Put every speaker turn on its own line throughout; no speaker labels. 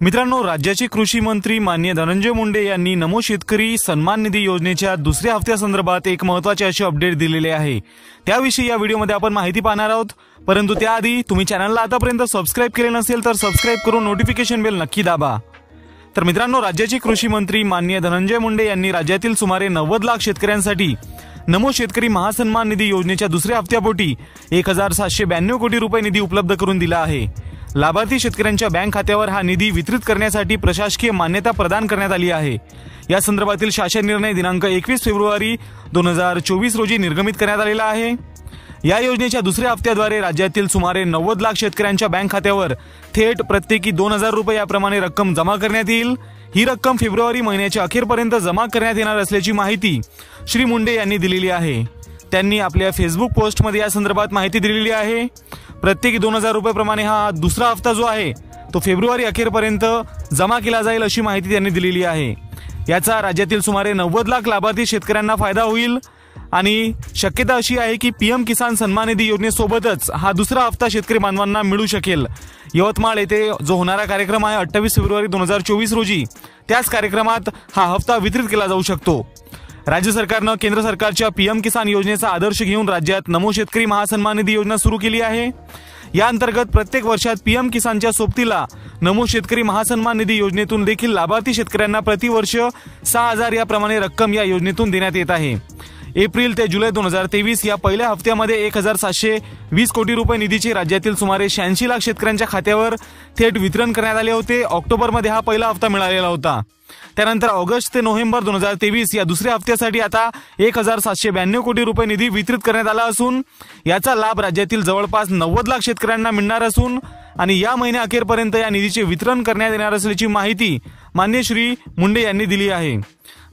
मित्रांनो, राज्याचे कृषी मंत्री माननीय धनंजय मुंडे यांनी नमो शेतकरी सन्मान निधी योजनेच्या दुसऱ्या हप्त्यासंदर्भात एक महत्त्वाचे असे अपडेट दिलेले आहे। त्याविषयी या व्हिडिओमध्ये आपण माहिती पाहणार आहोत। परंतु त्याआधी तुम्ही चॅनलला आतापर्यंत सबस्क्राइब केले नसेल तर सबस्क्राइब करून नोटिफिकेशन बेल नक्की दाबा। तर मित्रांनो, राज्याचे कृषी मंत्री माननीय धनंजय मुंडे यांनी राज्यातील सुमारे 90 लाख शेतकऱ्यांसाठी नमो शेतकरी महासन्मान निधी योजनेच्या दुसऱ्या हप्त्यापोटी 1792 कोटी रुपये निधी उपलब्ध करून दिला आहे। लाभार्थी शेतकऱ्यांच्या बँक खात्यावर हा निधी वितरित करण्यासाठी प्रशासकीय मान्यता प्रदान करण्यात आली आहे। या संदर्भातील शासन निर्णय दिनांक 21 फेब्रुवारी 2024 रोजी निर्गमित करण्यात आलेला आहे। या योजनेच्या दुसऱ्या हप्त्याद्वारे राज्यातील सुमारे 90 लाख शेतकऱ्यांच्या बँक खात्यावर थेट प्रत्येकी 2000 रुपये याप्रमाणे रक्कम जमा करण्यात येईल। ही रक्कम फेब्रुवारी महिन्याच्या अखेरपर्यंत जमा करण्यात येणार असल्याची माहिती श्री मुंडे यांनी दिलेली आहे। त्यांनी आपल्या फेसबुक पोस्टमध्ये या संदर्भात माहिती दिलेली आहे। प्रत्येकी 2000 रुपये प्रमाणे हा दुसरा हप्ता जो आहे तो फेब्रुवारी अखेरपर्यंत जमा केला जाईल अशी माहिती त्यांनी दिलेली आहे। याचा राज्यातील सुमारे 90 लाख लाभार्थी शेतकऱ्यांना फायदा होईल आणि शक्यता अशी आहे की पीएम किसान सन्मान निधी योजनेसोबतच हा दुसरा हप्ता शेतकरी बांधवांना मिळू शकेल। यवतमाळ येथे जो होणारा कार्यक्रम आहे 28 फेब्रुवारी 2024 रोजी, त्याच कार्यक्रमात हा हप्ता वितरित केला जाऊ शकतो। राज्य सरकारने केंद्र सरकारच्या पीएम किसान योजनेचा आदर्श घेऊन राज्यात नमो शेतकरी महासन्मान निधी योजना सुरू केली आहे। या अंतर्गत प्रत्येक वर्षात पीएम किसानच्या सोबतीला नमो शेतकरी महासन्मान निधी योजनेतून देखील लाभार्थी शेतकऱ्यांना प्रतिवर्ष 6000 याप्रमाणे रक्कम या योजनेतून देण्यात येत आहे। एप्रिल ते जुलै 2023 या पहिल्या हप्त्यामध्ये 1720 कोटी रुपये निधीचे राज्यातील सुमारे 86 लाख शेतकऱ्यांच्या खात्यावर थेट वितरण करण्यात आले होते। ऑक्टोबरमध्ये हा पहिला हप्ता मिळालेला होता। त्यानंतर ऑगस्ट ते नोव्हेंबर 2023 या दुसऱ्या हप्त्यासाठी आता 1792 कोटी रुपये निधी वितरित करण्यात आला असून याचा लाभ राज्यातील जवळपास 90 लाख शेतकऱ्यांना मिळणार असून आणि या महिन्या अखेरपर्यंत या निधीचे वितरण करण्यात येणार असल्याची माहिती माननीय श्री मुंडे यांनी दिली आहे।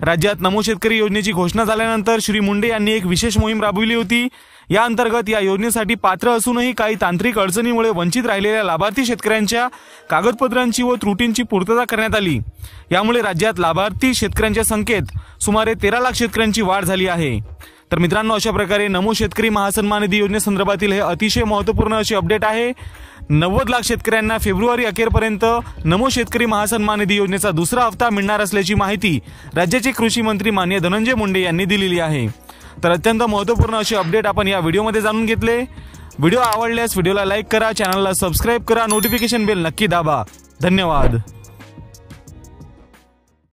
राज्यात नमो शेतकरी योजनेची घोषणा झाल्यानंतर श्री मुंडे यांनी एक विशेष मोहीम राबविली होती। या अंतर्गत या योजनेसाठी पात्र असूनही काही तांत्रिक अडचणीमुळे वंचित राहिलेल्या लाभार्थी शेतकऱ्यांच्या कागदपत्रांची व त्रुटींची पूर्तता करण्यात आली। यामुळे राज्यात लाभार्थी शेतकऱ्यांच्या संख्येत सुमारे 13 लाख शेतकऱ्यांची वाढ झाली आहे। तर मित्रांनो, अशा प्रकारे नमो शेतकरी महासन्मान निधी योजनेसंदर्भातील हे अतिशय महत्त्वपूर्ण असे अपडेट आहे। 90 लाख शेतकऱ्यांना फेब्रुवारी अखेरपर्यंत नमो शेतकरी महासन्मान निधी योजनेचा दुसरा हप्ता मिळणार असल्याची माहिती राज्याचे कृषी मंत्री माननीय धनंजय मुंडे यांनी दिलेली आहे। तर अत्यंत महत्त्वपूर्ण असे अपडेट आपण या व्हिडिओमध्ये जाणून घेतले। व्हिडिओ आवडल्यास व्हिडिओला लाईक करा, चॅनलला सबस्क्राइब करा, नोटिफिकेशन बेल नक्की दाबा। धन्यवाद।